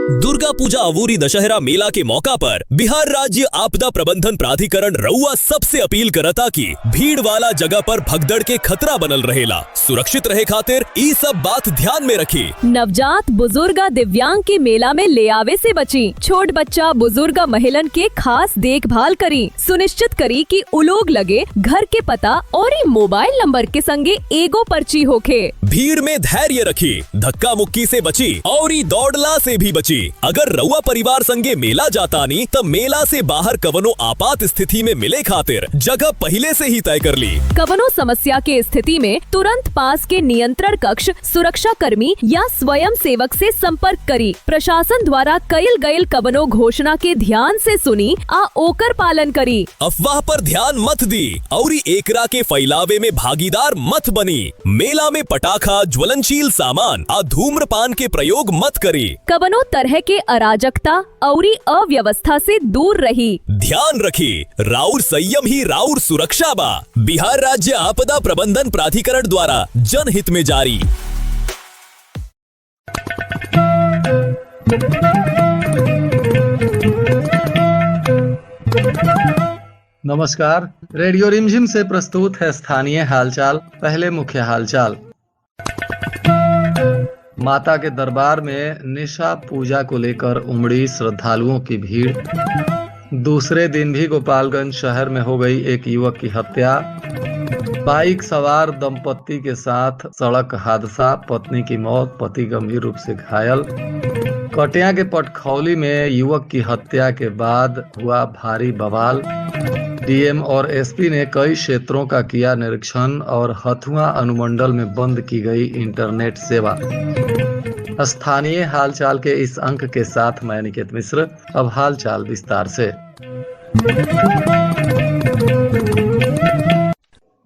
दुर्गा पूजा अवूरी दशहरा मेला के मौका पर बिहार राज्य आपदा प्रबंधन प्राधिकरण रउआ सबसे अपील करता कि भीड़ वाला जगह पर भगदड़ के खतरा बनल रहेला। सुरक्षित रहे खातिर ई सब बात ध्यान में रखी। नवजात बुजुर्ग दिव्यांग के मेला में ले आवे से बची। छोट बच्चा बुजुर्ग महिलन के खास देखभाल करी। सुनिश्चित करी कि उलोग लगे घर के पता और मोबाइल नंबर के संगे एगो पर्ची होखे। भीड़ में धैर्य रखी, धक्का मुक्की से बची और दौड़ला से भी बची। अगर रउआ परिवार संगे मेला जातानी तब मेला से बाहर कवनो आपात स्थिति में मिले खातिर जगह पहले से ही तय कर ली। कवनो समस्या के स्थिति में तुरंत पास के नियंत्रण कक्ष, सुरक्षा कर्मी या स्वयं सेवक से संपर्क करी। प्रशासन द्वारा कईल गईल कवनो घोषणा के ध्यान से सुनी आ ओकर पालन करी। अफवाह पर ध्यान मत दी और एकरा के फैलावे में भागीदार मत बनी। मेला में पटाखा, ज्वलनशील सामान आ धूम्रपान के प्रयोग मत करी। कवनो तरह के अराजकता और अव्यवस्था से दूर रही। ध्यान रखी, राउर संयम ही राउर सुरक्षा बा। बिहार राज्य आपदा प्रबंधन प्राधिकरण द्वारा जनहित में जारी। नमस्कार, रेडियो रिमझिम से प्रस्तुत है स्थानीय हालचाल। पहले मुख्य हालचाल। माता के दरबार में निशा पूजा को लेकर उमड़ी श्रद्धालुओं की भीड़। दूसरे दिन भी गोपालगंज शहर में हो गई एक युवक की हत्या। बाइक सवार दंपत्ति के साथ सड़क हादसा, पत्नी की मौत, पति गंभीर रूप से घायल। कटिया के पटखौली में युवक की हत्या के बाद हुआ भारी बवाल। डीएम और एसपी ने कई क्षेत्रों का किया निरीक्षण और हथुआ अनुमंडल में बंद की गई इंटरनेट सेवा। स्थानीय हालचाल के इस अंक के साथ मैं निकेत मिश्र। अब हालचाल विस्तार से।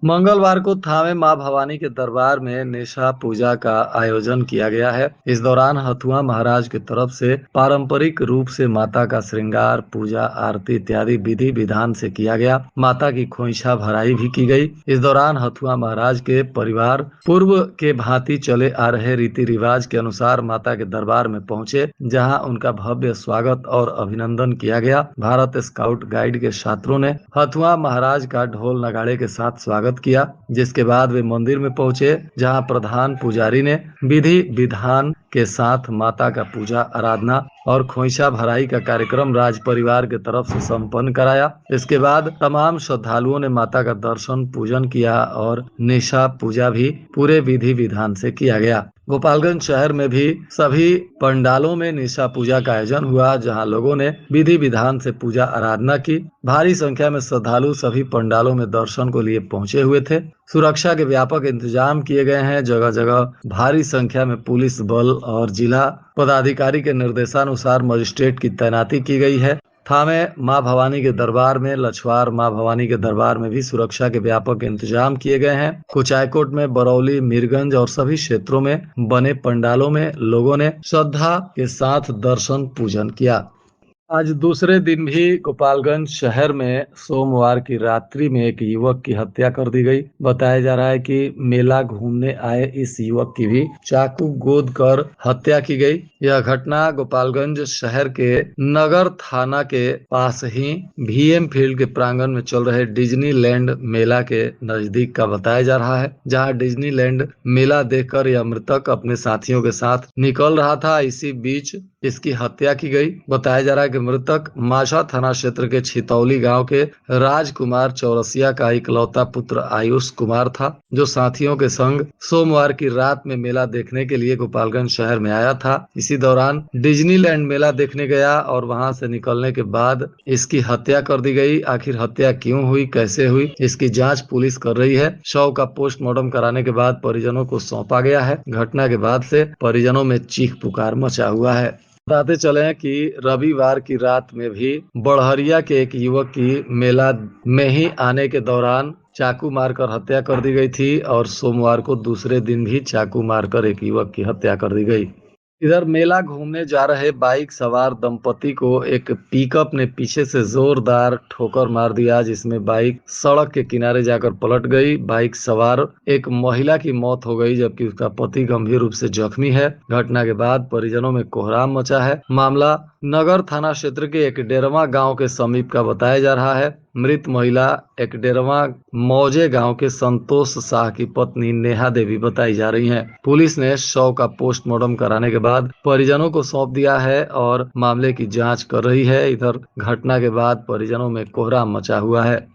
मंगलवार को थावे मां भवानी के दरबार में निशा पूजा का आयोजन किया गया है। इस दौरान हथुआ महाराज की तरफ से पारंपरिक रूप से माता का श्रृंगार, पूजा, आरती इत्यादि विधि विधान से किया गया। माता की खोइछा भराई भी की गई। इस दौरान हथुआ महाराज के परिवार पूर्व के भांति चले आ रहे रीति रिवाज के अनुसार माता के दरबार में पहुंचे, जहां उनका भव्य स्वागत और अभिनंदन किया गया। भारत स्काउट गाइड के छात्रों ने हथुआ महाराज का ढोल नगाड़े के साथ स्वागत किया, जिसके बाद वे मंदिर में पहुंचे, जहां प्रधान पुजारी ने विधि विधान के साथ माता का पूजा, आराधना और खोइछा भराई का कार्यक्रम राज परिवार के तरफ से संपन्न कराया। इसके बाद तमाम श्रद्धालुओं ने माता का दर्शन, पूजन किया और निशा पूजा भी पूरे विधि विधान से किया गया। गोपालगंज शहर में भी सभी पंडालों में निशा पूजा का आयोजन हुआ, जहां लोगों ने विधि विधान से पूजा आराधना की। भारी संख्या में श्रद्धालु सभी पंडालों में दर्शन को लिए पहुंचे हुए थे। सुरक्षा के व्यापक इंतजाम किए गए हैं। जगह जगह भारी संख्या में पुलिस बल और जिला पदाधिकारी के निर्देशानुसार मजिस्ट्रेट की तैनाती की गई है। थामे मां भवानी के दरबार में, लछवार मां भवानी के दरबार में भी सुरक्षा के व्यापक इंतजाम किए गए हैं। कुचायकोट में, बरौली, मीरगंज और सभी क्षेत्रों में बने पंडालों में लोगों ने श्रद्धा के साथ दर्शन पूजन किया। आज दूसरे दिन भी गोपालगंज शहर में सोमवार की रात्रि में एक युवक की हत्या कर दी गई। बताया जा रहा है कि मेला घूमने आए इस युवक की भी चाकू गोद कर हत्या की गई। यह घटना गोपालगंज शहर के नगर थाना के पास ही भीएम फील्ड के प्रांगण में चल रहे डिज्नीलैंड मेला के नजदीक का बताया जा रहा है, जहां डिज्नीलैंड मेला देखकर यह मृतक अपने साथियों के साथ निकल रहा था। इसी बीच इसकी हत्या की गई। बताया जा रहा है कि मृतक माछा थाना क्षेत्र के छितौली गांव के राजकुमार चौरसिया का इकलौता पुत्र आयुष कुमार था, जो साथियों के संग सोमवार की रात में मेला देखने के लिए गोपालगंज शहर में आया था। इसी दौरान डिज्नीलैंड मेला देखने गया और वहां से निकलने के बाद इसकी हत्या कर दी गई। आखिर हत्या क्यों हुई, कैसे हुई, इसकी जांच पुलिस कर रही है। शव का पोस्टमार्टम कराने के बाद परिजनों को सौंपा गया है। घटना के बाद से परिजनों में चीख पुकार मचा हुआ है। बताते चले कि रविवार की रात में भी बड़हरिया के एक युवक की मेला में ही आने के दौरान चाकू मारकर हत्या कर दी गई थी और सोमवार को दूसरे दिन भी चाकू मारकर एक युवक की हत्या कर दी गई। इधर मेला घूमने जा रहे बाइक सवार दंपति को एक पिकअप ने पीछे से जोरदार ठोकर मार दिया, जिसमें बाइक सड़क के किनारे जाकर पलट गई। बाइक सवार एक महिला की मौत हो गई, जबकि उसका पति गंभीर रूप से जख्मी है। घटना के बाद परिजनों में कोहराम मचा है। मामला नगर थाना क्षेत्र के एकडेरवा गांव के समीप का बताया जा रहा है। मृत महिला एकडेरवा मौजे गांव के संतोष शाह की पत्नी नेहा देवी बताई जा रही हैं। पुलिस ने शव का पोस्टमार्टम कराने के बाद परिजनों को सौंप दिया है और मामले की जांच कर रही है। इधर घटना के बाद परिजनों में कोहराम मचा हुआ है।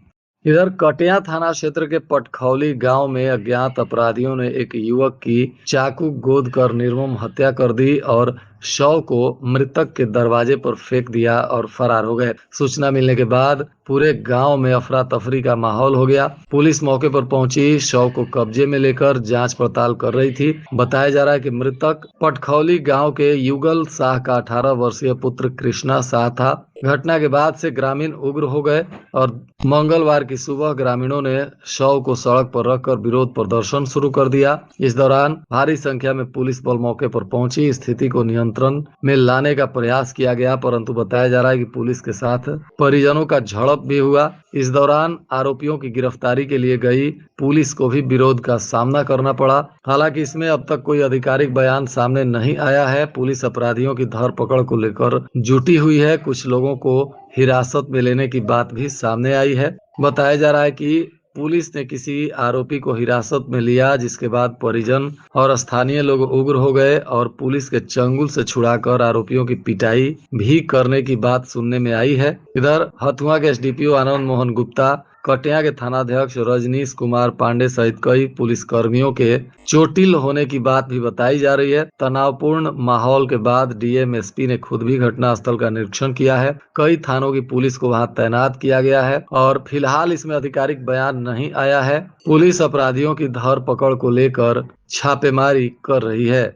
इधर कटिया थाना क्षेत्र के पटखौली गांव में अज्ञात अपराधियों ने एक युवक की चाकू गोद कर निर्मम हत्या कर दी और शव को मृतक के दरवाजे पर फेंक दिया और फरार हो गए। सूचना मिलने के बाद पूरे गांव में अफरा तफरी का माहौल हो गया। पुलिस मौके पर पहुंची, शव को कब्जे में लेकर जांच पड़ताल कर रही थी। बताया जा रहा है कि मृतक पटखौली गांव के युगल शाह का 18 वर्षीय पुत्र कृष्णा शाह था। घटना के बाद से ग्रामीण उग्र हो गए और मंगलवार की सुबह ग्रामीणों ने शव को सड़क पर रखकर विरोध प्रदर्शन शुरू कर दिया। इस दौरान भारी संख्या में पुलिस बल मौके पर पहुंची। स्थिति को नियंत्रण में लाने का प्रयास किया गया, परंतु बताया जा रहा है कि पुलिस के साथ परिजनों का झड़प भी हुआ। इस दौरान आरोपियों की गिरफ्तारी के लिए गई पुलिस को भी विरोध का सामना करना पड़ा। हालांकि इसमें अब तक कोई आधिकारिक बयान सामने नहीं आया है। पुलिस अपराधियों की धरपकड़ को लेकर जुटी हुई है। कुछ लोगों को हिरासत में लेने की बात भी सामने आई है। बताया जा रहा है कि पुलिस ने किसी आरोपी को हिरासत में लिया, जिसके बाद परिजन और स्थानीय लोग उग्र हो गए और पुलिस के चंगुल से छुड़ाकर आरोपियों की पिटाई भी करने की बात सुनने में आई है। इधर हथुआ के एसडीपीओ आनंद मोहन गुप्ता, कटिया के थानाध्यक्ष रजनीश कुमार पांडे सहित कई पुलिस कर्मियों के चोटिल होने की बात भी बताई जा रही है। तनावपूर्ण माहौल के बाद डीएम एसपी ने खुद भी घटनास्थल का निरीक्षण किया है। कई थानों की पुलिस को वहां तैनात किया गया है और फिलहाल इसमें आधिकारिक बयान नहीं आया है। पुलिस अपराधियों की धरपकड़ को लेकर छापेमारी कर रही है।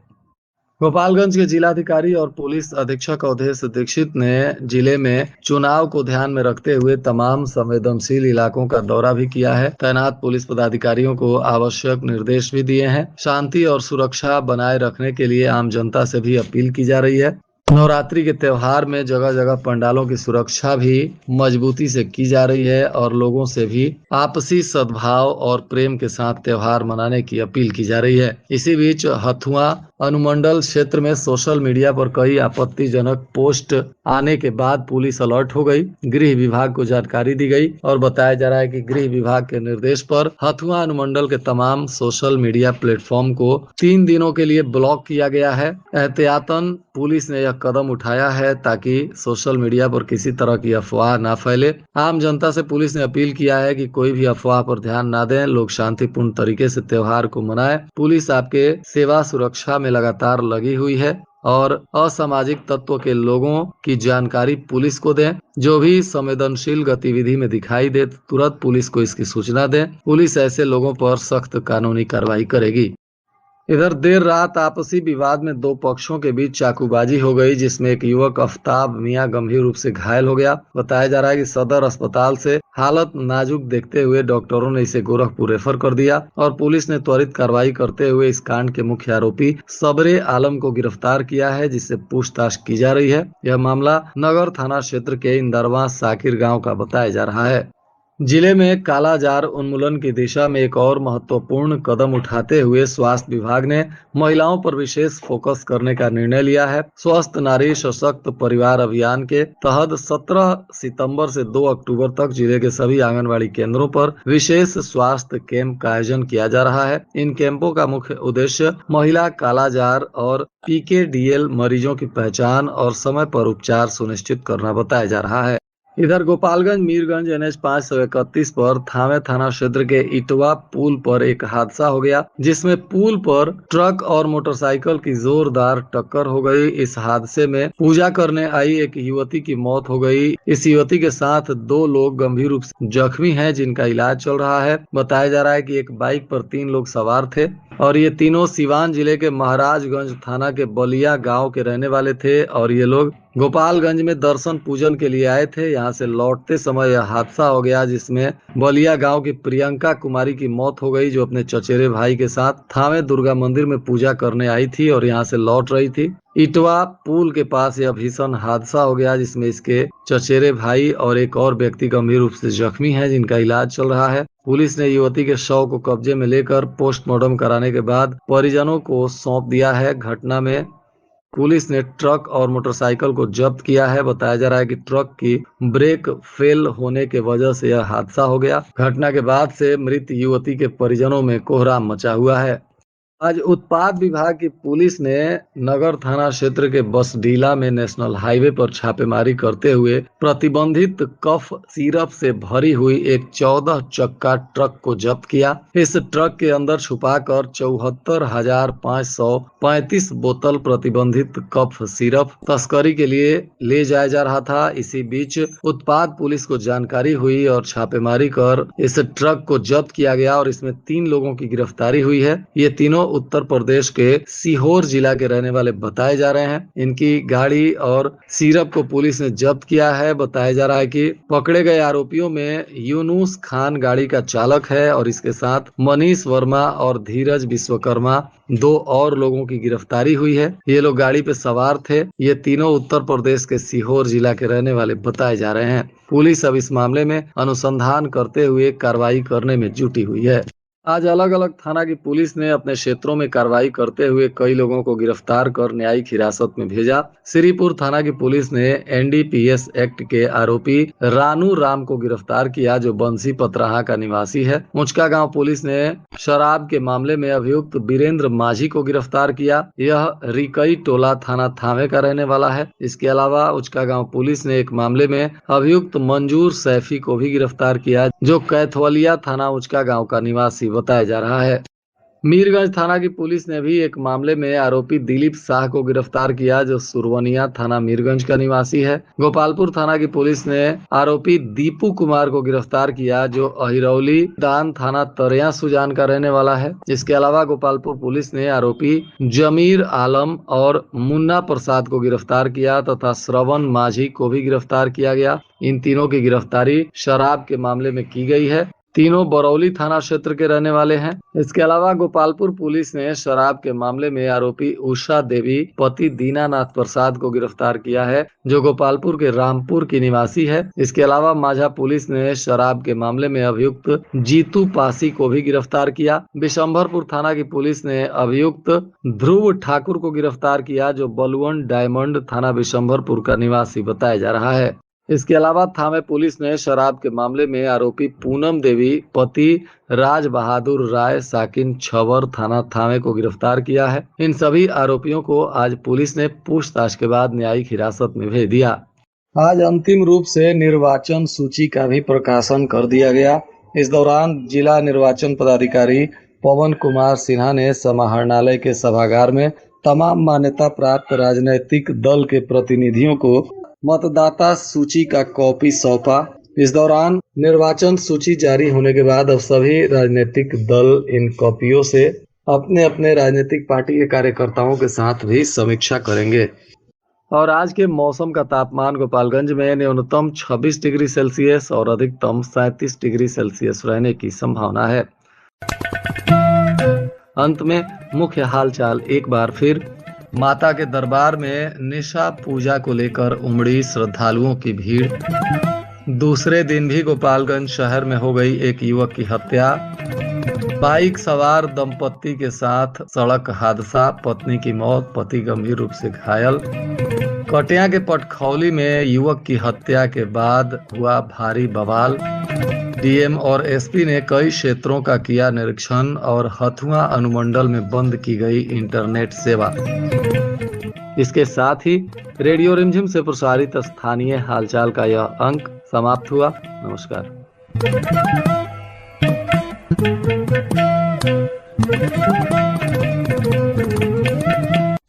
गोपालगंज के जिलाधिकारी और पुलिस अधीक्षक अवधेश दीक्षित ने जिले में चुनाव को ध्यान में रखते हुए तमाम संवेदनशील इलाकों का दौरा भी किया है। तैनात पुलिस पदाधिकारियों को आवश्यक निर्देश भी दिए हैं। शांति और सुरक्षा बनाए रखने के लिए आम जनता से भी अपील की जा रही है। नवरात्रि के त्योहार में जगह जगह पंडालों की सुरक्षा भी मजबूती से की जा रही है और लोगों से भी आपसी सद्भाव और प्रेम के साथ त्योहार मनाने की अपील की जा रही है। इसी बीच हथुआ अनुमंडल क्षेत्र में सोशल मीडिया पर कई आपत्तिजनक पोस्ट आने के बाद पुलिस अलर्ट हो गई। गृह विभाग को जानकारी दी गई और बताया जा रहा है कि गृह विभाग के निर्देश पर हथुआ अनुमंडल के तमाम सोशल मीडिया प्लेटफॉर्म को 3 दिनों के लिए ब्लॉक किया गया है। एहतियातन पुलिस ने यह कदम उठाया है ताकि सोशल मीडिया पर किसी तरह की अफवाह ना फैले। आम जनता से पुलिस ने अपील किया है कि कोई भी अफवाह पर ध्यान ना दें, लोग शांतिपूर्ण तरीके से त्योहार को मनाएं। पुलिस आपके सेवा सुरक्षा में लगातार लगी हुई है और असामाजिक तत्व के लोगों की जानकारी पुलिस को दें। जो भी संवेदनशील गतिविधि में दिखाई दे तुरंत पुलिस को इसकी सूचना दें। पुलिस ऐसे लोगों पर सख्त कानूनी कार्रवाई करेगी। इधर देर रात आपसी विवाद में 2 पक्षों के बीच चाकूबाजी हो गई, जिसमें एक युवक आफ्ताब मियां गंभीर रूप से घायल हो गया। बताया जा रहा है कि सदर अस्पताल से हालत नाजुक देखते हुए डॉक्टरों ने इसे गोरखपुर रेफर कर दिया और पुलिस ने त्वरित कार्रवाई करते हुए इस कांड के मुख्य आरोपी सबरे आलम को गिरफ्तार किया है, जिससे पूछताछ की जा रही है। यह मामला नगर थाना क्षेत्र के इंदरवा साकिर गाँव का बताया जा रहा है। जिले में कालाजार उन्मूलन की दिशा में एक और महत्वपूर्ण कदम उठाते हुए स्वास्थ्य विभाग ने महिलाओं पर विशेष फोकस करने का निर्णय लिया है। स्वस्थ नारी सशक्त परिवार अभियान के तहत 17 सितंबर से 2 अक्टूबर तक जिले के सभी आंगनबाड़ी केंद्रों पर विशेष स्वास्थ्य कैंप का आयोजन किया जा रहा है। इन कैंपों का मुख्य उद्देश्य महिला कालाजार और PKDL मरीजों की पहचान और समय पर उपचार सुनिश्चित करना बताया जा रहा है। इधर गोपालगंज मीरगंज NH 531 पर थावे थाना क्षेत्र के इटवा पुल पर एक हादसा हो गया, जिसमें पुल पर ट्रक और मोटरसाइकिल की जोरदार टक्कर हो गई। इस हादसे में पूजा करने आई एक युवती की मौत हो गई। इस युवती के साथ 2 लोग गंभीर रूप से जख्मी हैं, जिनका इलाज चल रहा है। बताया जा रहा है कि एक बाइक पर 3 लोग सवार थे। और ये तीनों सिवान जिले के महाराजगंज थाना के बलिया गांव के रहने वाले थे और ये लोग गोपालगंज में दर्शन पूजन के लिए आए थे। यहाँ से लौटते समय यह हादसा हो गया जिसमें बलिया गांव की प्रियंका कुमारी की मौत हो गई, जो अपने चचेरे भाई के साथ थावे दुर्गा मंदिर में पूजा करने आई थी और यहाँ से लौट रही थी। इटवा पुल के पास यह भीषण हादसा हो गया जिसमें इसके चचेरे भाई और एक और व्यक्ति गंभीर रूप से जख्मी है, जिनका इलाज चल रहा है। पुलिस ने युवती के शव को कब्जे में लेकर पोस्टमार्टम कराने के बाद परिजनों को सौंप दिया है। घटना में पुलिस ने ट्रक और मोटरसाइकिल को जब्त किया है। बताया जा रहा है कि ट्रक की ब्रेक फेल होने के वजह से यह हादसा हो गया। घटना के बाद से मृत युवती के परिजनों में कोहराम मचा हुआ है। आज उत्पाद विभाग की पुलिस ने नगर थाना क्षेत्र के बसडीला में नेशनल हाईवे पर छापेमारी करते हुए प्रतिबंधित कफ सिरप से भरी हुई एक 14 चक्का ट्रक को जब्त किया। इस ट्रक के अंदर छुपाकर 74,535 बोतल प्रतिबंधित कफ सिरप तस्करी के लिए ले जाया जा रहा था। इसी बीच उत्पाद पुलिस को जानकारी हुई और छापेमारी कर इस ट्रक को जब्त किया गया और इसमें 3 लोगों की गिरफ्तारी हुई है। ये तीनों उत्तर प्रदेश के सीहोर जिला के रहने वाले बताए जा रहे हैं। इनकी गाड़ी और सिरप को पुलिस ने जब्त किया है। बताया जा रहा है कि पकड़े गए आरोपियों में यूनुस खान गाड़ी का चालक है और इसके साथ मनीष वर्मा और धीरज विश्वकर्मा 2 और लोगों की गिरफ्तारी हुई है। ये लोग गाड़ी पे सवार थे। ये तीनों उत्तर प्रदेश के सीहोर जिला के रहने वाले बताए जा रहे हैं। पुलिस अब इस मामले में अनुसंधान करते हुए कार्रवाई करने में जुटी हुई है। आज अलग अलग थाना की पुलिस ने अपने क्षेत्रों में कार्रवाई करते हुए कई लोगों को गिरफ्तार कर न्यायिक हिरासत में भेजा। श्रीपुर थाना की पुलिस ने एनडीपीएस एक्ट के आरोपी रानू राम को गिरफ्तार किया, जो बंसी पतराहा का निवासी है। मुचका गांव पुलिस ने शराब के मामले में अभियुक्त वीरेंद्र माझी को गिरफ्तार किया। यह रिकई टोला थाना थावे का रहने वाला है। इसके अलावा उचका गांव पुलिस ने एक मामले में अभियुक्त मंजूर सैफी को भी गिरफ्तार किया, जो कैथवलिया थाना उचका गांव का निवासी बताया जा रहा है। मीरगंज थाना की पुलिस ने भी एक मामले में आरोपी दिलीप शाह को गिरफ्तार किया, जो सुरवनिया थाना मीरगंज का निवासी है। गोपालपुर थाना की पुलिस ने आरोपी दीपू कुमार को गिरफ्तार किया, जो अहिरौली दान थाना तरिया सुजान का रहने वाला है। इसके अलावा गोपालपुर पुलिस ने आरोपी जमीर आलम और मुन्ना प्रसाद को गिरफ्तार किया तथा श्रवण माझी को भी गिरफ्तार किया गया। इन तीनों की गिरफ्तारी शराब के मामले में की गई है। तीनों बरौली थाना क्षेत्र के रहने वाले हैं। इसके अलावा गोपालपुर पुलिस ने शराब के मामले में आरोपी उषा देवी पति दीनानाथ प्रसाद को गिरफ्तार किया है, जो गोपालपुर के रामपुर की निवासी है। इसके अलावा माझा पुलिस ने शराब के मामले में अभियुक्त जीतू पासी को भी गिरफ्तार किया। बिशंभरपुर थाना की पुलिस ने अभियुक्त ध्रुव ठाकुर को गिरफ्तार किया, जो बलुअन डायमंड थाना बिशंभरपुर का निवासी बताया जा रहा है। इसके अलावा थावे पुलिस ने शराब के मामले में आरोपी पूनम देवी पति राज बहादुर राय साकिन छवर थाना थावे को गिरफ्तार किया है। इन सभी आरोपियों को आज पुलिस ने पूछताछ के बाद न्यायिक हिरासत में भेज दिया। आज अंतिम रूप से निर्वाचन सूची का भी प्रकाशन कर दिया गया। इस दौरान जिला निर्वाचन पदाधिकारी पवन कुमार सिन्हा ने समाहरणालय के सभागार में तमाम मान्यता प्राप्त राजनीतिक दल के प्रतिनिधियों को मतदाता सूची का कॉपी सौंपा। इस दौरान निर्वाचन सूची जारी होने के बाद अब सभी राजनीतिक दल इन कॉपियों से अपने अपने राजनीतिक पार्टी के कार्यकर्ताओं के साथ भी समीक्षा करेंगे। और आज के मौसम का तापमान गोपालगंज में न्यूनतम 26 डिग्री सेल्सियस और अधिकतम 37 डिग्री सेल्सियस रहने की संभावना है। अंत में मुख्य हालचाल एक बार फिर। माता के दरबार में निशा पूजा को लेकर उमड़ी श्रद्धालुओं की भीड़। दूसरे दिन भी गोपालगंज शहर में हो गई एक युवक की हत्या। बाइक सवार दंपत्ति के साथ सड़क हादसा, पत्नी की मौत, पति गंभीर रूप से घायल। कटिया के पटखौली में युवक की हत्या के बाद हुआ भारी बवाल। डीएम और एसपी ने कई क्षेत्रों का किया निरीक्षण और हथुआ अनुमंडल में बंद की गई इंटरनेट सेवा। इसके साथ ही रेडियो रिमझिम से प्रसारित स्थानीय हालचाल का यह अंक समाप्त हुआ। नमस्कार।